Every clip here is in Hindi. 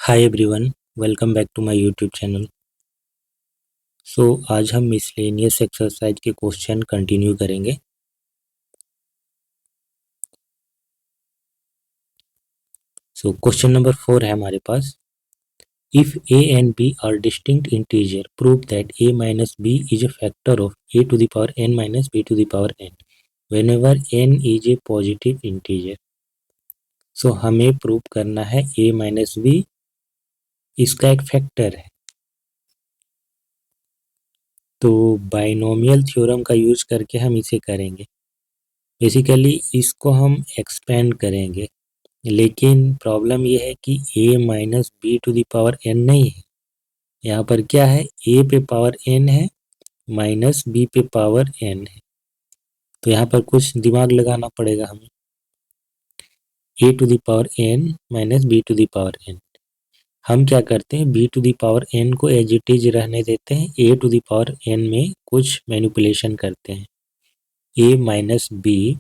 Hi everyone, welcome back to my YouTube channel. आज हम मिसलेनियस एक्सरसाइज के क्वेश्चन कंटिन्यू करेंगे। क्वेश्चन नंबर 4 है हमारे पास। If a and b are distinct integer, prove that a minus b is a factor of a to the power n minus b to the power n whenever n is a positive integer. हमें प्रूव करना है a माइनस b इसका एक फैक्टर है। तो बाइनोमियल थ्योरम का यूज करके हम इसे करेंगे। बेसिकली इसको हम एक्सपेंड करेंगे, लेकिन प्रॉब्लम ये है कि a minus B to the power n नहीं है। यहाँ पर क्या है, a पे पावर n है माइनस b पे पावर n है। तो यहाँ पर कुछ दिमाग लगाना पड़ेगा हमें। a to the power n minus b to the power n, हम क्या करते हैं, b to the power n को एज इट इज रहने देते हैं, a to the power n में कुछ मैनिपुलेशन करते हैं। a minus B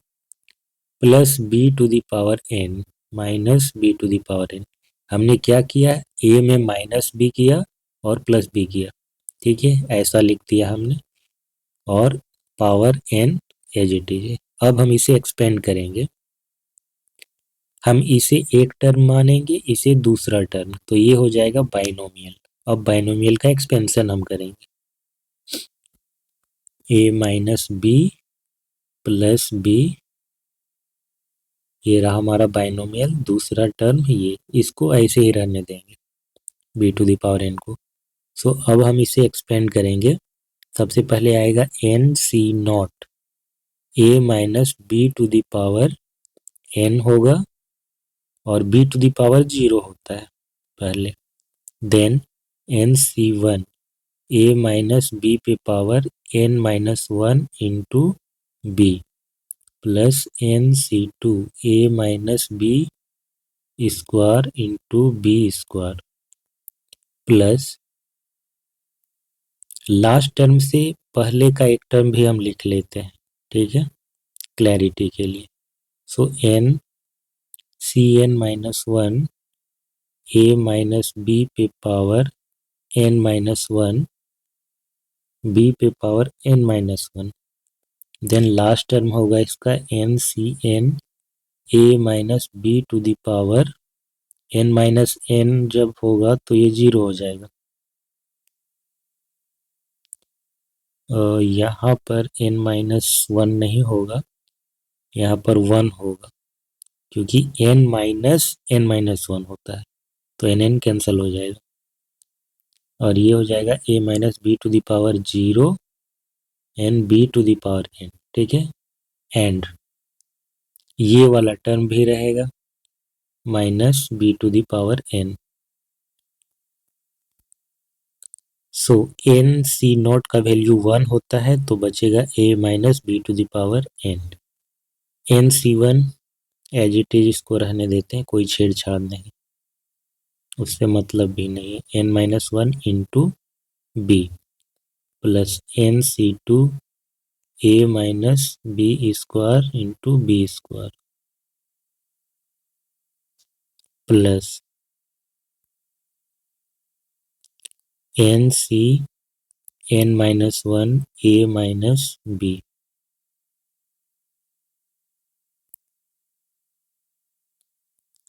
plus b to the power n minus b to the power n। हमने क्या किया, a में माइनस b किया और प्लस b किया। ठीक है, ऐसा लिख दिया हमने और power n as it is है। अब हम इसे एक्सपेंड करेंगे। हम इसे एक टर्म मानेंगे, इसे दूसरा टर्म, तो ये हो जाएगा बाइनोमियल। अब बाइनोमियल का एक्सपेंशन हम करेंगे। a minus B plus B, ये रहा हमारा बाइनोमियल दूसरा टर्म। ये इसको ऐसे ही रहने देंगे b to the power n को। अब हम इसे एक्सपेंड करेंगे। सबसे पहले आएगा N C not, a minus B to the power n होगा और b टू द पावर 0 होता है पहले। Then n c one, a minus B पे power n minus 1 into b plus n c two, a minus b square into b square plus last term से पहले का एक टर्म भी हम लिख लेते हैं, ठीक है, क्लैरिटी के लिए। N C N minus 1, a minus B पे पावर n माइनस 1, b पे power n minus 1। Then last term होगा इसका N C N, a minus B to the power n minus n जब होगा तो ये 0 हो जाएगा। यहाँ पर n माइनस 1 नहीं होगा, यहाँ पर 1 होगा, क्योंकि n माइनस n माइनस 1 होता है, तो n कैंसिल हो जाएगा और ये हो जाएगा a minus B to the power 0 n b to the power n। ठीक है, एंड ये वाला टर्म भी रहेगा minus B to the power n। N C naught का वैल्यू 1 होता है, तो बचेगा a minus B to the power n। N c one as it is इसको रहने देते हैं, कोई छेड़छाड़ नहीं, उससे मतलब भी नहीं है। N minus 1 into b plus n c two, a minus b square into b square plus n C N minus 1 a minus b.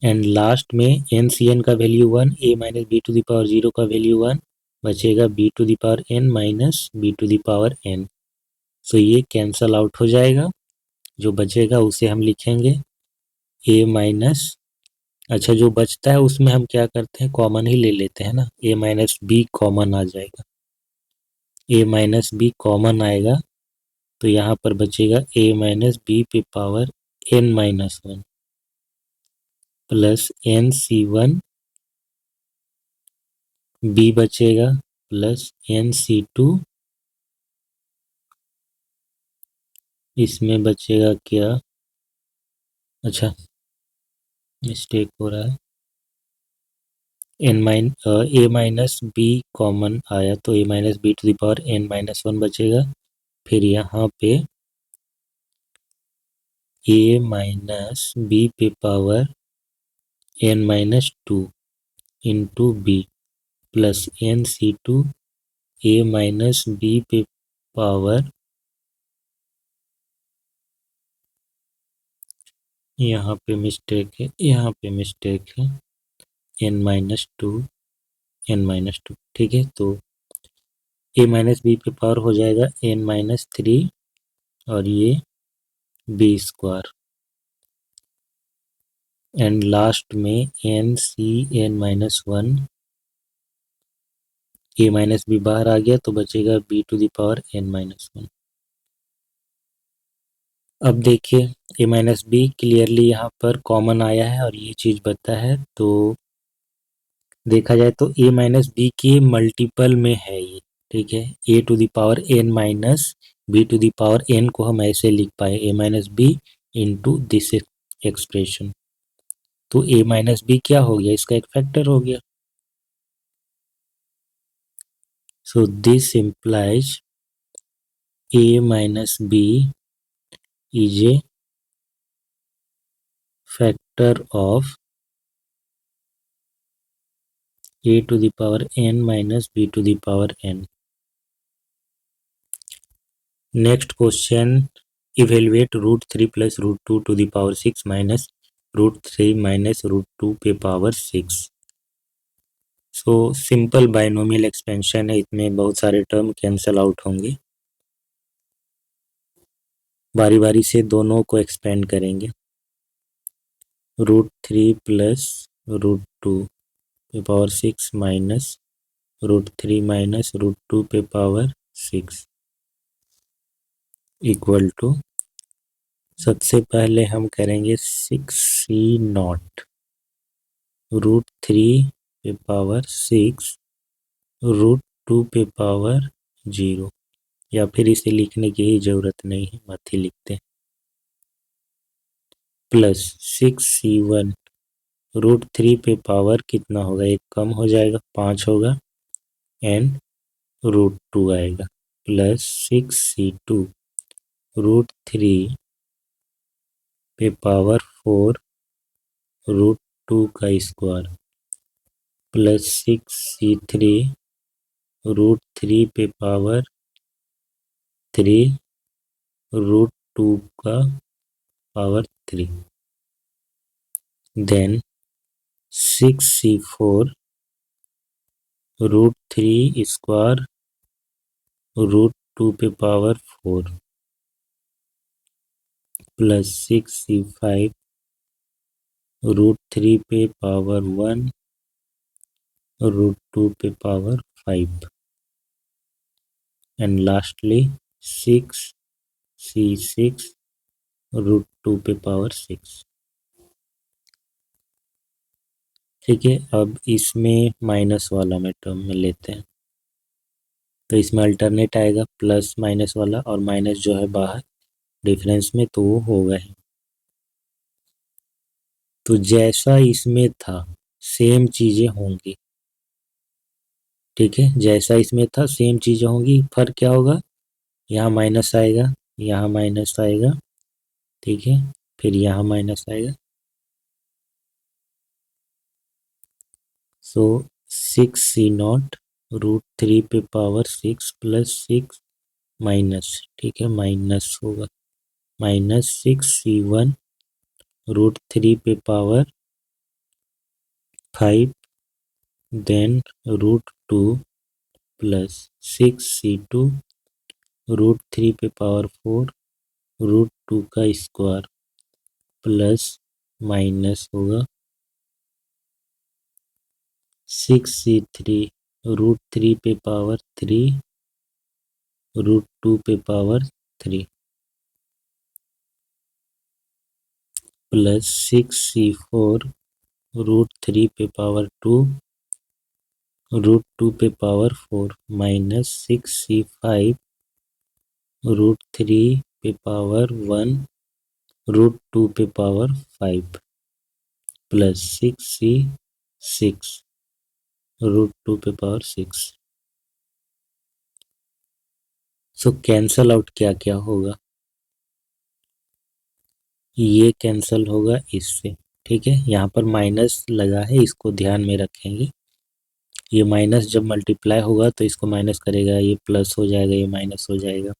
And last में एन सी एन का value 1, a minus B to the power 0 का वैल्यू 1, बचेगा b to the power n minus B to the power n। ये कैंसल आउट हो जाएगा, जो बचेगा उसे हम लिखेंगे a माइनस, अच्छा जो बचता है उसमें हम क्या करते हैं, कॉमन ही ले लेते हैं ना, a माइनस बी कॉमन आ जाएगा, a माइनस बी कॉमन आएगा, तो यहाँ पर बचेगा a माइनस बी पे power n minus 1 plus n c one, b बचेगा प्लस एन सी टू, इसमें बचेगा क्या, अच्छा मिस्टेक हो रहा है, ए माइनस बी कॉमन आया तो a minus B to the power n minus 1 बचेगा। फिर यहाँ पे ए माइनस बी पे power n minus 2 into b plus n c two a minus B पे पावर, यहाँ पे मिस्टेक है, यहाँ पे मिस्टेक है, n minus two, n minus two, ठीक है। तो ए माइनस बी पे पावर हो जाएगा एन माइनस थ्री और ये बी स्क्वायर, एंड लास्ट में n C N minus one, a minus b बाहर आ गया तो बचेगा b to the power n minus one. अब देखिए ए माइनस बी क्लियरली यहाँ पर कॉमन आया है और ये चीज़ बता है, तो देखा जाए तो ए माइनस बी के मल्टीपल में है ये, ठीक है। A to the power n minus B to the power n को हम ऐसे लिख पाए a minus b into this expression, तो ए माइनस बी क्या हो गया, इसका एक फैक्टर हो गया। So this implies a minus b is a factor of a to the power n minus b to the power n. Next question, evaluate root 3 plus root 2 to the power 6 minus root 3 minus root 2 पे power 6। So simple binomial expansion है, इसमें बहुत सारे टर्म कैंसल आउट होंगे। बारी बारी से दोनों को एक्सपेंड करेंगे। रूट 3 प्लस रूट 2 पे power 6 minus root 3 minus root 2 पे पावर 6 इक्वल टू, सबसे पहले हम करेंगे 6c0 रूट 3 पे पावर 6 रूट 2 पे पावर 0, या फिर इसे लिखने की ही जरूरत नहीं है, मत ही लिखते, प्लस 6c1 रूट 3 पे पावर कितना होगा, एक कम हो जाएगा 5 होगा, एंड रूट 2 आएगा, प्लस 6c2 रूट 3 पे पावर 4 रूट 2 का स्क्वायर, प्लस 6c3 रूट 3 पे पावर 3 रूट 2 का power 3, then 6c4 root 3 square root 2 पे पावर 4 प्लस 6c5 रूट 3 पे पावर 1 रूट 2 पे power 5, and lastly 6c6 root 2 पे पावर 6। ठीक है, अब इसमें माइनस वाला में टर्म में लेते हैं, तो इसमें अल्टरनेट आएगा प्लस माइनस वाला, और माइनस जो है बाहर डिफरेंस में, तो वो होगा ही। तो जैसा इसमें था सेम चीजें होंगी, ठीक है, जैसा इसमें था सेम चीजें होंगी, फर्क क्या होगा, यहाँ माइनस आएगा, यहाँ माइनस आएगा, ठीक है, फिर यहाँ माइनस आएगा। सो 6c0 रूट 3 पे पावर 6 प्लस 6 माइनस, ठीक है, माइनस होगा, माइनस 6c1 रूट 3 पे power 5 then root 2 plus 6c2 root 3 पे पावर 4 रूट 2 का स्क्वायर प्लस माइनस होगा 6c3 रूट 3 पे पावर 3 रूट 2 पे पावर 3 प्लस 6c4 रूट 3 पे पावर 2 रूट 2 पे पावर 4 माइनस 6c5 रूट 3 पे पावर 1 रूट 2 पे पावर 5 प्लस 6c6 रूट 2 पे पावर 6। सो कैंसल आउट क्या क्या होगा, ये कैंसल होगा इससे, ठीक है, यहाँ पर माइनस लगा है, इसको ध्यान में रखेंगे, ये माइनस जब मल्टीप्लाई होगा तो इसको माइनस करेगा, ये प्लस हो जाएगा, ये माइनस हो जाएगा।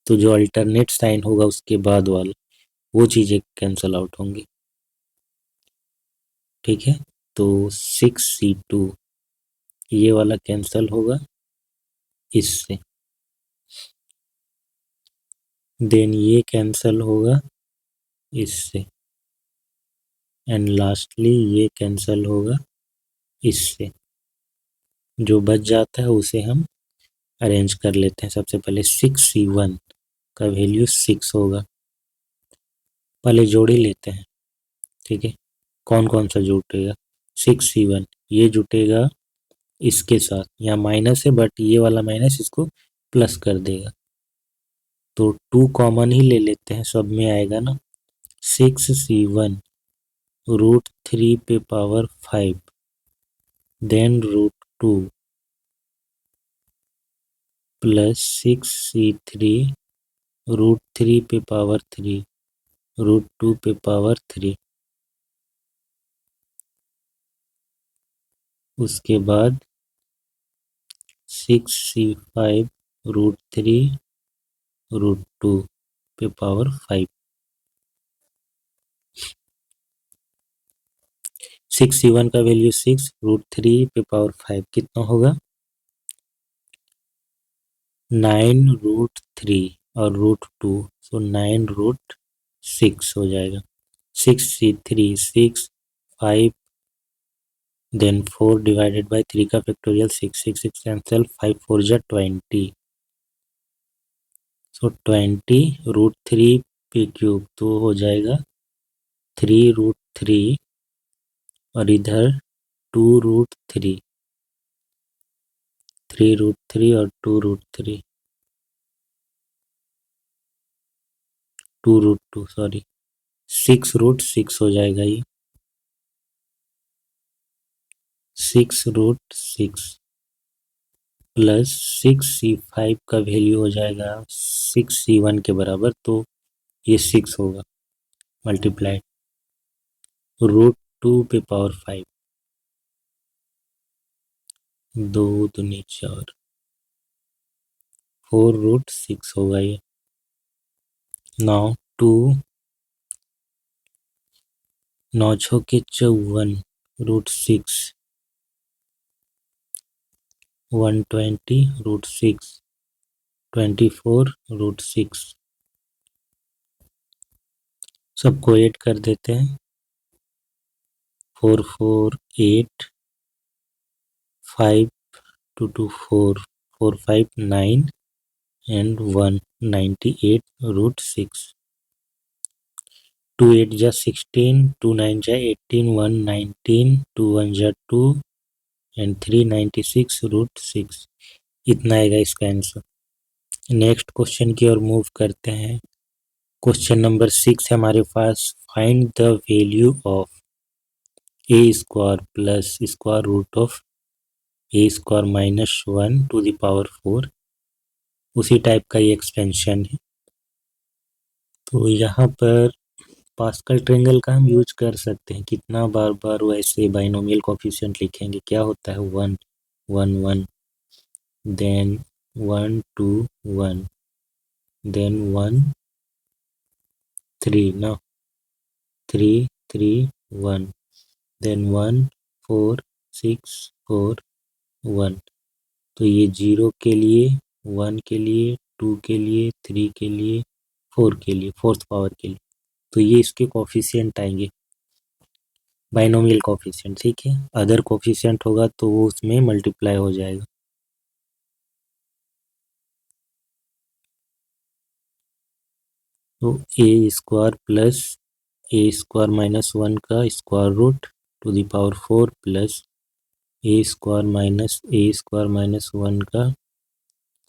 तो जो अल्टरनेट साइन होगा उसके बाद वाला वो चीज़ें कैंसल आउट होंगी। ठीक है, तो 6C2 ये वाला कैंसल होगा इससे, देन ये कैंसल होगा इससे, एंड लास्टली ये कैंसल होगा इससे। जो बच जाता है उसे हम अरेंज कर लेते हैं। सबसे पहले 6C1 का वैल्यू 6 होगा, पहले जोड़ ही लेते हैं। ठीक है, कौन कौन सा जुटेगा? 6C1 ये जुटेगा इसके साथ, यहाँ माइनस है बट ये वाला माइनस इसको प्लस कर देगा, तो 2 कॉमन ही ले लेते हैं, सब में आएगा ना। 6C1 √3 पे पावर 5 देन √2 प्लस 6C3 √3 पे पावर 3 √2 पे पावर 3। उसके बाद 6C5 √3 √2 पे पावर 5। 6C1 का वैल्यू 6 √3 पे पावर 5 कितना होगा? 9 √3 और √2, सो 9 √6 हो जाएगा। 6C3 6 5 देन 4 डिवाइडेड बाई 3 का फैक्टोरियल 6 6 6 कैंसल, 5 4 जा 20, सो 20 √3 पे क्यूब तो हो जाएगा 3 √3 और इधर 2 √3, 3 √3 और 2 √3, 2 √2 सॉरी, 6 √6 हो जाएगा ये, 6 √6 प्लस 6C5 का वैल्यू हो जाएगा 6C1 के बराबर, तो ये 6 होगा मल्टीप्लाई √2 पे पावर 5, 2 दूनी 4, 4 √6 होगा ये। नाउ 2 9 छके 54 √6 120 √6 24 √6, सबको ऐड कर देते हैं। 4 4 8 5 2 2 4 4 5 9 and 1 98 √6, 2 8 जा 16, 2 9 जा 18, 1 19, 2 1 जा 2 एंड 3 96 √6। इतना आएगा इसका आंसर। नेक्स्ट क्वेश्चन की ओर मूव करते हैं। क्वेश्चन नंबर 6 है हमारे पास, find the value of a² plus square root of a² -1 to the power 4। उसी टाइप का ये एक्सपेंशन है। तो यहाँ पर पास्कल ट्रायंगल का हम यूज कर सकते हैं। कितना बार बार वैसे बाइनोमियल कोफिशिएंट लिखेंगे, क्या होता है 1 1 1 देन 1 2 1 देन 1 3 ना 3 3 1 देन 1 4 6 4 1। तो ये 0 के लिए, 1 के लिए, 2 के लिए, 3 के लिए, 4 के लिए, फोर्थ पावर के लिए। तो ये इसके कोफिशिएंट आएंगे, बाइनोमियल कोफिशिएंट। ठीक है, अदर कोफिशिएंट होगा तो वो उसमें मल्टीप्लाई हो जाएगा। तो a² प्लस a² -1 का square root to the power 4 plus a² minus a² -1 का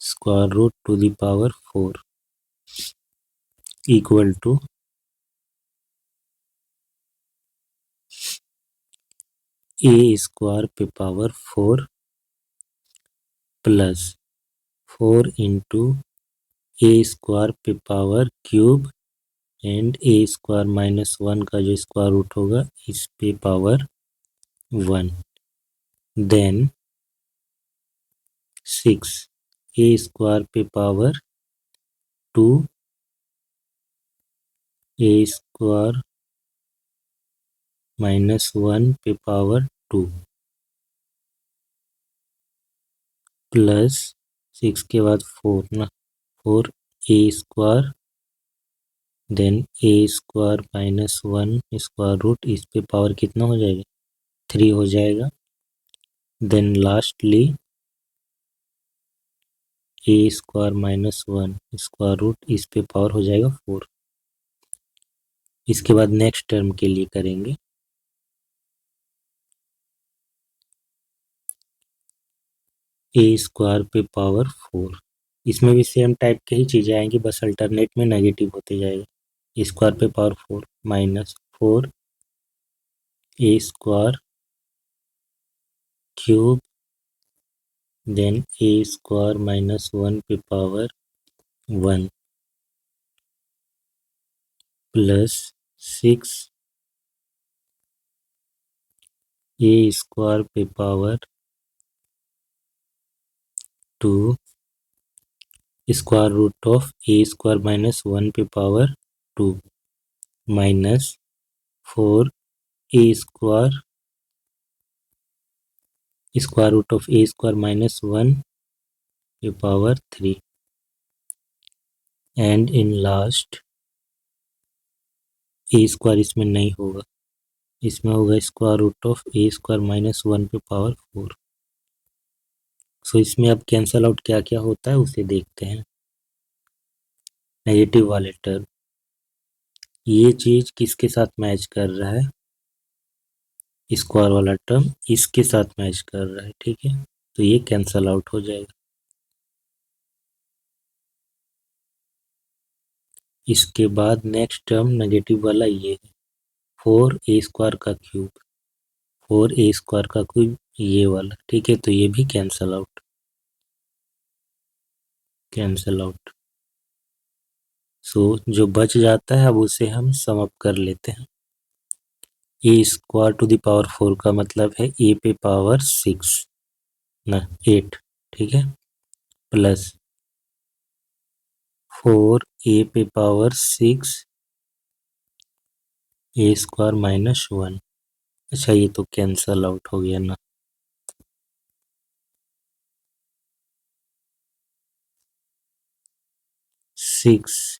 square root to the power 4 equal to a² पे पावर 4 प्लस 4 इंटू a² पे पावर क्यूब एंड a² -1 का जो स्क्वायर रूट होगा इस पे पावर 1। देन 6 ए स्क्वायर पे पावर 2 ए स्क्वायर -1 पे पावर 2 प्लस 6 के बाद 4 ना, 4 a square then a square -1 square root, इस पे पावर कितना हो जाएगा 3 हो जाएगा। देन लास्टली ए स्क्वायर -1 स्क्वायर रूट, इस पे पावर हो जाएगा 4। इसके बाद नेक्स्ट टर्म के लिए करेंगे। ए स्क्वायर पे पावर 4, इसमें भी सेम टाइप की ही चीज़ें आएंगी, बस अल्टरनेट में नेगेटिव होते जाएगा। स्क्वायर पे power 4 -4 a square cube then a square -1 पे पावर 1 प्लस 6 ए स्क्वायर पे power 2 square root of a square -1 पे power 2 minus 4 a square square root of a square -1 पे power 3 and in last a square इसमें नहीं होगा, इसमें होगा square root of a square -1 पे पावर 4। सो इसमें अब कैंसल आउट क्या क्या होता है उसे देखते हैं। नेगेटिव वाले टर्म, ये चीज किसके साथ मैच कर रहा है, स्क्वायर वाला टर्म इसके साथ मैच कर रहा है, ठीक है, तो ये कैंसल आउट हो जाएगा। इसके बाद नेक्स्ट टर्म नेगेटिव वाला ये है 4 ए स्क्वायर का क्यूब, 4 ए स्क्वायर का क्यूब ये वाला, ठीक है, तो ये भी कैंसल आउट, कैंसल आउट। सो जो बच जाता है अब उसे हम सम अप कर लेते हैं। ए स्क्वायर टू द पावर 4 का मतलब है ए पे पावर 6 ना 8, ठीक है, प्लस 4 ए पे पावर 6 ए स्क्वायर -1। अच्छा ये तो कैंसल आउट हो गया ना, 6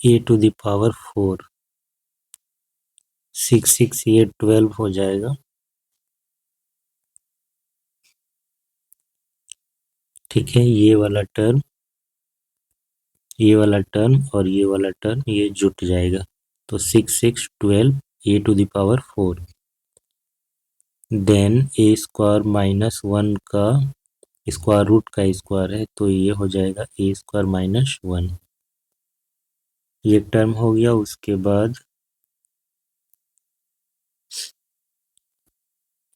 ए टू द पावर 4, 6 6 ये 12 हो जाएगा, ठीक है। ये वाला टर्म, ये वाला टर्म और ये वाला टर्म ये जुट जाएगा, तो 6 6 12 a to the power 4 then a square -1 का स्क्वायर रूट का स्क्वायर है, तो ये हो जाएगा ए स्क्वायर -1, ये टर्म हो गया। उसके बाद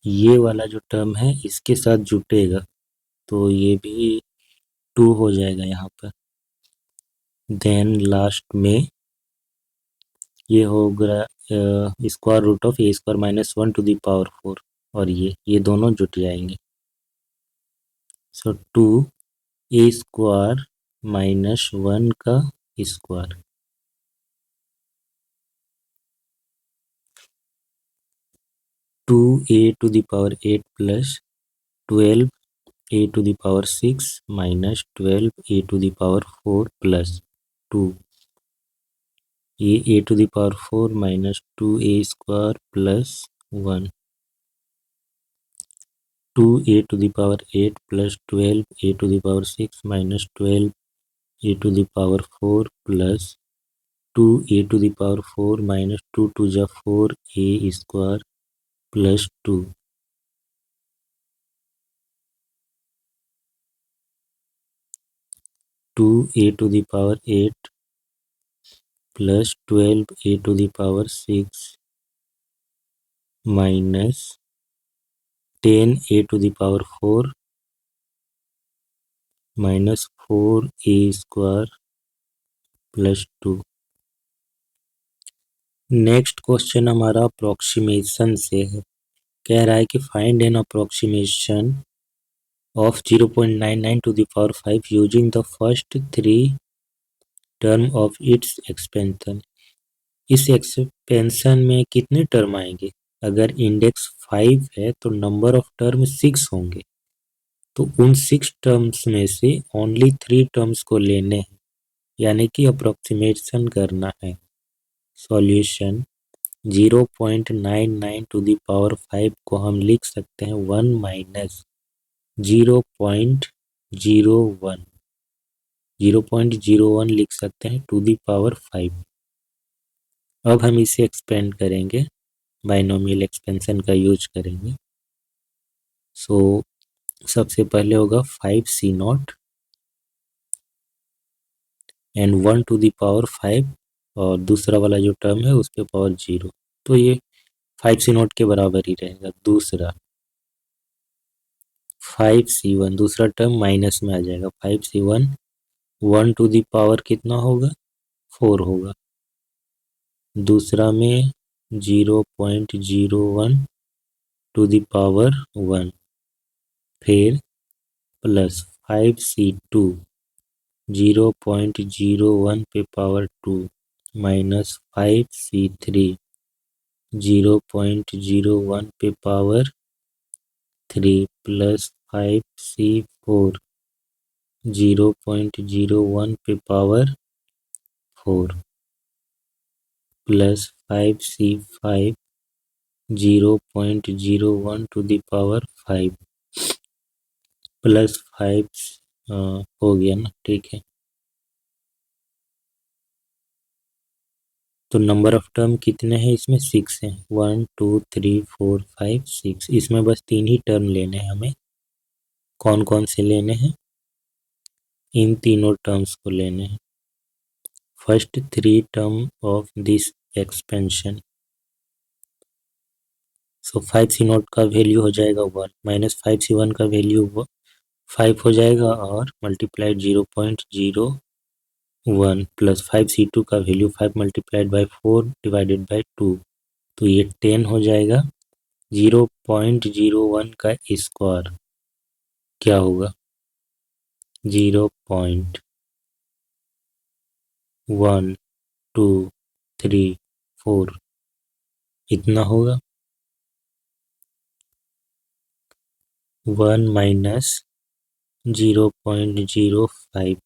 ये वाला जो टर्म है इसके साथ जुटेगा, तो ये भी 2 हो जाएगा यहाँ पर। देन लास्ट में ये होगा square root of a square -1 to the power 4, और ये दोनों जुट जाएंगे। सो 2 ए स्क्वायर -1 का square, 2 a to the power 8 plus 12 a to the power 6 minus 12 a to the power 4 plus 2, ये a to the power 4 minus 2 a square plus 1, 2 a to the power 8 plus 12 a to the power 6 minus 12 a to the power 4 plus 2 a to the power 4 minus 2 to जा 4 a square plus 2, 2 a to the power 8 plus 12 a to the power 6 minus 10 a to the power 4 minus 4 a square plus 2। Next question हमारा अप्रोक्सीमेशन से है, कह रहा है कि find an approximation of 0.99 to the power 5 using the first three term of its expansion। इस एक्सपेंशन में कितने टर्म आएंगे? अगर इंडेक्स 5 है तो नंबर ऑफ टर्म 6 होंगे, तो उन 6 टर्म्स में से ओनली 3 टर्म्स को लेने हैं, यानी कि अप्रोक्सीमेशन करना है। सॉल्यूशन 0.99 टू द पावर 5 को हम लिख सकते हैं 1 माइनस 0.01 0.01 लिख सकते हैं टू द पावर 5। अब हम इसे एक्सपेंड करेंगे, बाइनोमियल एक्सपेंशन का यूज करेंगे। सो सबसे पहले होगा 5c0 and 1 to the power 5 और दूसरा वाला जो टर्म है उस पे पावर 0, तो ये 5c0 के बराबर ही रहेगा। दूसरा 5c1, दूसरा टर्म माइनस में आ जाएगा। 5c1 1 टू द पावर कितना होगा? 4 होगा। दूसरा में 0.01 टू द पावर 1, फिर प्लस 5c2 0.01 पे पावर 2 माइनस 5c3 0.01 पे पावर 3 प्लस 5c4 0.01 पे power 4 plus 5c5 0.01 to the power 5 plus 5 हो गया ना, ठीक है। तो नंबर ऑफ टर्म कितने हैं इसमें? 6 हैं। 1 2 3 4 5 6, इसमें बस 3 ही टर्म लेने हैं हमें। कौन कौन से लेने हैं? इन तीनों टर्म्स को लेने हैं। First 3 term of this expansion. So 5c0 का वैल्यू हो जाएगा 1 माइनस 5c1 का वैल्यू 5 हो जाएगा और मल्टीप्लाइड 0.01 प्लस 5c2 का value 5 multiplied by 4 divided by 2, तो ये 10 हो जाएगा। 0.01 का स्क्वायर क्या होगा? 0.1234 इतना होगा। 1 माइनस 0.05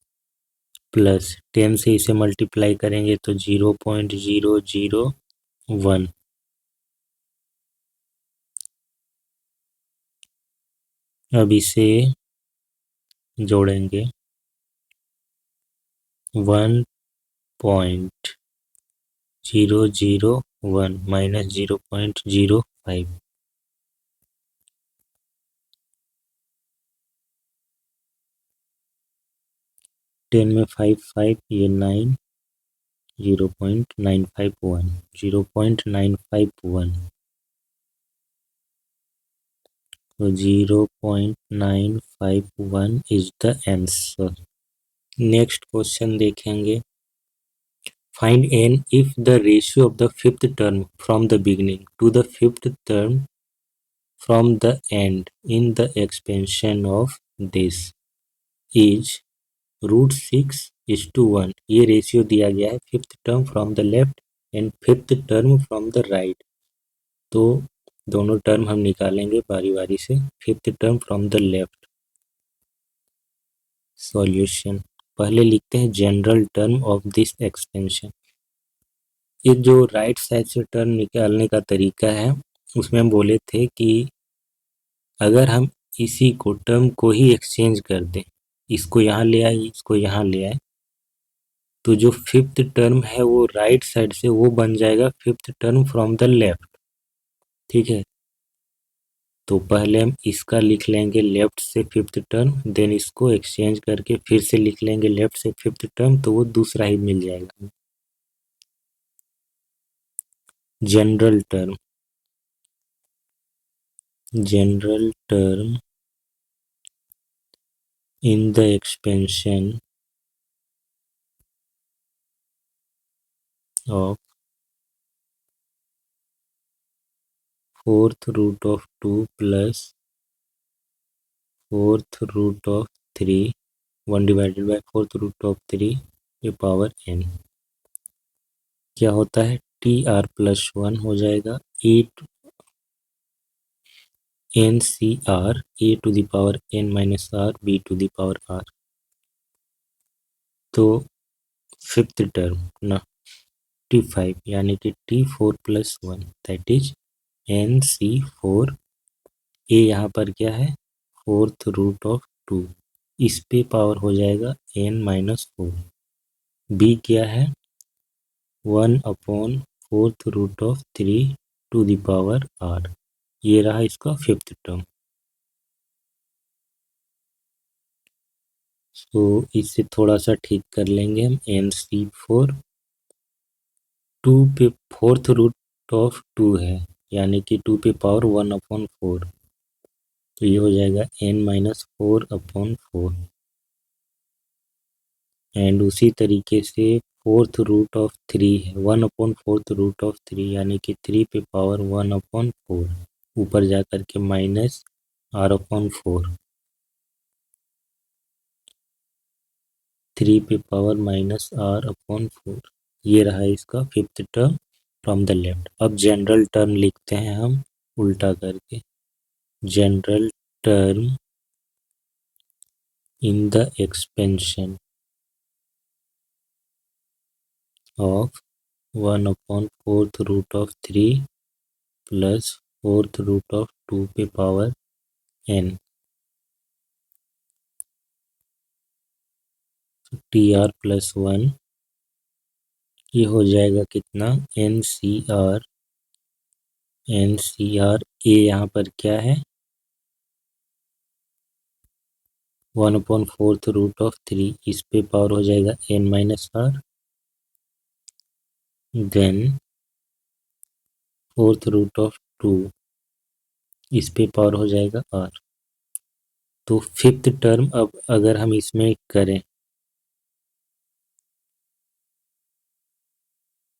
प्लस 10 से इसे मल्टीप्लाई करेंगे तो 0.001। अब इसे जोड़ेंगे 1.001 माइनस 0.05, 10 में 5 5, ये 9, 0.951 0.951, तो 0.951 is the answer. Next question देखेंगे। Find n if the ratio of the fifth term from the beginning to the fifth term from the end in the expansion of this is √6:1। ये रेशियो दिया गया है fifth term from the left and fifth term from the right. तो दोनों टर्म हम निकालेंगे बारी बारी से। Fifth term from the left. Solution पहले लिखते हैं general term of this expansion. ये जो राइट साइड से टर्म निकालने का तरीका है उसमें हम बोले थे कि अगर हम इसी को टर्म को ही एक्सचेंज कर दें, इसको यहाँ ले आए, इसको यहाँ ले आए, तो जो फिफ्थ टर्म है वो राइट साइड से वो बन जाएगा fifth term from the left. ठीक है, तो पहले हम इसका लिख लेंगे लेफ्ट से फिफ्थ टर्म, देन इसको एक्सचेंज करके फिर से लिख लेंगे लेफ्ट से फिफ्थ टर्म, तो वो दूसरा ही मिल जाएगा। General term in the expansion of fourth root of 2 plus 4√3 1 divided by 4√3 के पावर n। क्या होता है, TR+1 हो जाएगा NCR a⁻n - r b⁻r। तो फिफ्थ टर्म ना T5 यानी कि T4+1 दैट इज NC4। ए यहाँ पर क्या है, 4√2, इस पे पावर हो जाएगा n-4। बी क्या है, 1/4√3 टू द पावर r। ये रहा इसका फिफ्थ टर्म। तो इसे थोड़ा सा ठीक कर लेंगे हम। NC4 2 पे 4√2 है, यानी कि 2 पे पावर 1/4, तो ये हो जाएगा n-4/4। एंड उसी तरीके से 4√3 है, 1/4√3 यानी कि 3 पे पावर 1/4, ऊपर जाकर के -r/4, 3 पे पावर -r/4। ये रहा इसका fifth term from the left. अब जनरल टर्म लिखते हैं हम उल्टा करके। General term in the expansion of 1/4√3 plus 4√2 पे पावर n, TR+1। ये हो जाएगा कितना, NCR ए यहाँ पर क्या है, 1/4√3, इस पे पावर हो जाएगा n-r, देन 4√2, इस पे पावर हो जाएगा r। तो फिफ्थ टर्म अब अगर हम इसमें करें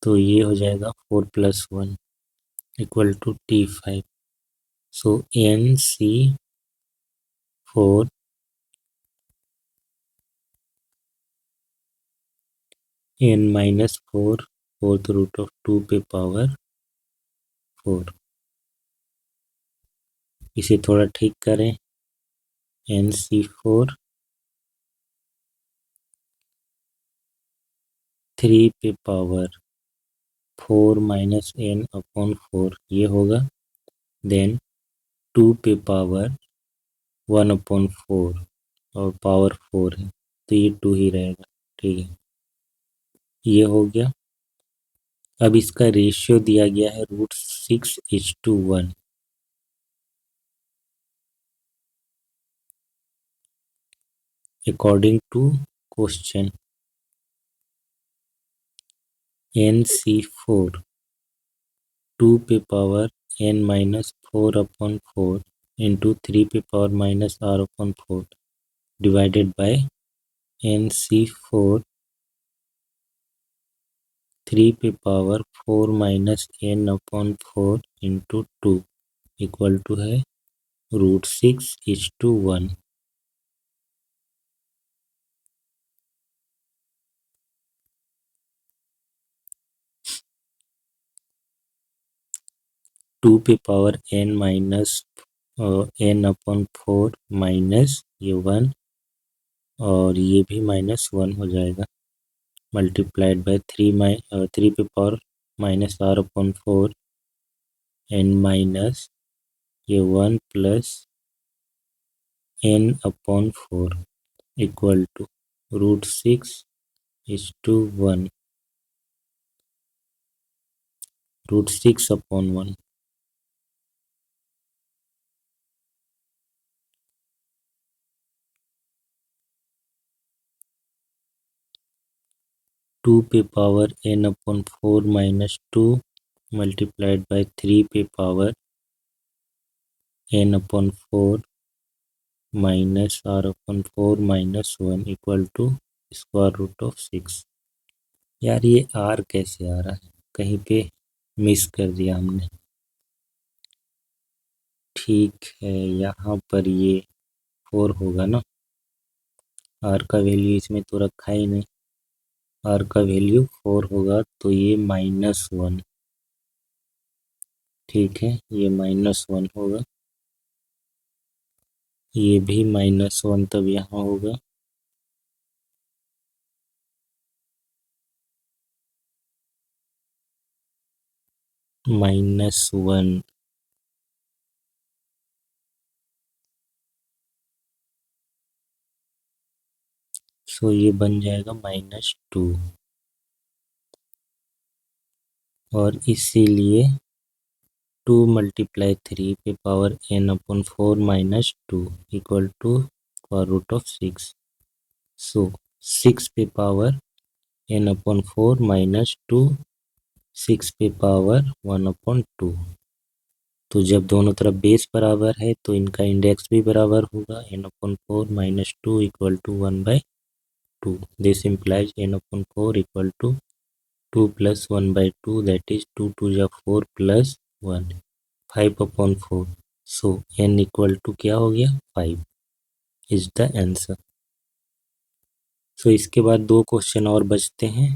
तो ये हो जाएगा 4+1 equal to T5। So NC4 n-4 4√2 पे पावर 4। इसे थोड़ा ठीक करें। NC4 3 पे पावर 4 - n/4 ये होगा, देन 2 पे पावर 1/4 और पावर 4 है तो ये 2 ही रहेगा। ठीक है, ये हो गया। अब इसका रेशियो दिया गया है √6:1। अकॉर्डिंग टू क्वेश्चन, NC4 2 पे पावर n-4/4 इंटू 3 पे power -r/4 divided by NC4 3 पे power 4 - n/4 into 2 equal to है √6:1। 2 पे पावर n/4 माइनस ये 1 और ये भी -1 हो जाएगा, मल्टीप्लाइड बाय 3 पे पावर -r/4 एंड माइनस ये 1 प्लस n/4 इक्वल टू √6:1, √6/1। 2 पे पावर n/4 -2 मल्टीप्लाइड बाय 3 पे power n/4 -r/4 -1 equal to square root of 6। यार ये r कैसे आ रहा है, कहीं पे मिस कर दिया हमने। ठीक है, यहाँ पर ये 4 होगा ना। r का वैल्यू इसमें तो रखा ही नहीं, r का वैल्यू 4 होगा तो ये -1, ठीक है, ये -1 होगा, ये भी -1 तब यहाँ होगा, -1, सो ये बन जाएगा -2, और इसीलिए 2 × 3 पे पावर n/4 -2 इक्वल टू √6। सो 6 पे पावर n/4 -2, 6 पे पावर 1/2। तो जब दोनों तरफ बेस बराबर है तो इनका इंडेक्स भी बराबर होगा, n/4 -2 equal to 1/2। This implies n/4 equal to 2 + 1/2, that is 2 × 2 = 4 + 1, 5/4। So n equal to क्या हो गया, 5 इज द आंसर। सो इसके बाद 2 क्वेश्चन और बचते हैं,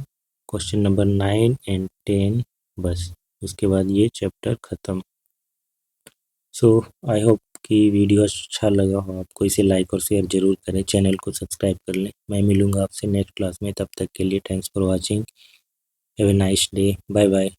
क्वेश्चन नंबर 9 एंड 10, बस उसके बाद ये चैप्टर ख़त्म। सो आई होप कि वीडियो अच्छा लगा हो आपको, इसे लाइक और शेयर जरूर करें, चैनल को सब्सक्राइब कर लें। मैं मिलूँगा आपसे नेक्स्ट क्लास में, तब तक के लिए thanks for watching, have a nice day, bye bye.